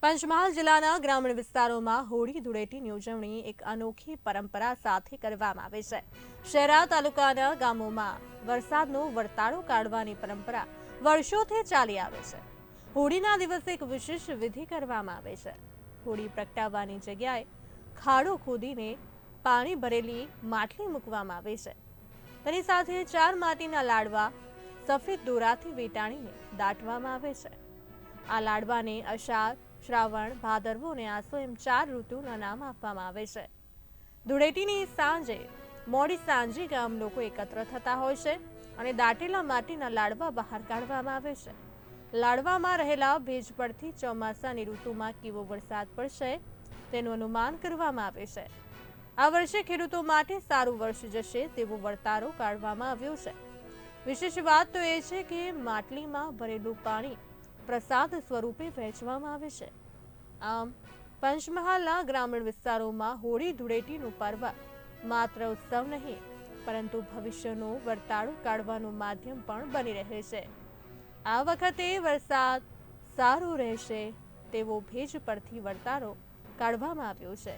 પંચમહાલ જિલ્લાના ગ્રામીણ વિસ્તારોમાં હોળી ધૂળેટીની ઉજવણી એક અનોખી પરંપરા સાથે કરવામાં આવે છે। શહેરા તાલુકાના ગામોમાં વરસાદનો વર્તાળો કાઢવાની પરંપરા વર્ષોથી ચાલી આવે છે। હોળીના દિવસે એક વિશેષ વિધિ કરવામાં આવે છે। હોળી પ્રગટાવવાની જગ્યાએ ખાડો ખોદીને પાણી ભરેલી માટલી મૂકવામાં આવે છે। તેની સાથે 4 માટીના લાડવા સફેદ દોરાથી વીંટાળીને દાટવામાં આવે છે। આ લાડવાને અષાઢ, શ્રાવણ, ભાદરવો અને આસો એમ 4 ઋતુના નામ આપવામાં આવે છે। ધૂળેટીની સાંજે મોડી સાંજે ગામ લોકો એકત્ર થતા હોય છે અને દાટેલા માટીના લાડવા બહાર કાઢવામાં આવે છે। લાડવામાં રહેલા ભેજ પરથી ચોમાસાની ઋતુમાં કેવો વરસાદ પડશે તેનું અનુમાન કરવામાં આવે છે। આ વર્ષે ખેડૂતો માટે સારું વર્ષ જશે તેવો વર્તારો કાઢવામાં આવ્યો છે। વિશેષ વાત તો એ છે કે માટલીમાં ભરેલું પાણી પ્રસાદ સ્વરૂપે વહેંચવામાં આવે છે। આમ પંચમહાલના ગ્રામીણ વિસ્તારોમાં હોળી ધૂળેટીનું પર્વ માત્ર ઉત્સવ નહીં પરંતુ ભવિષ્યનો વર્તાળો કાઢવાનું માધ્યમ પણ બની રહે છે। આ વખતે વરસાદ સારો રહેશે તેવો ભેજ પરથી વર્તારો કાઢવામાં આવ્યો છે।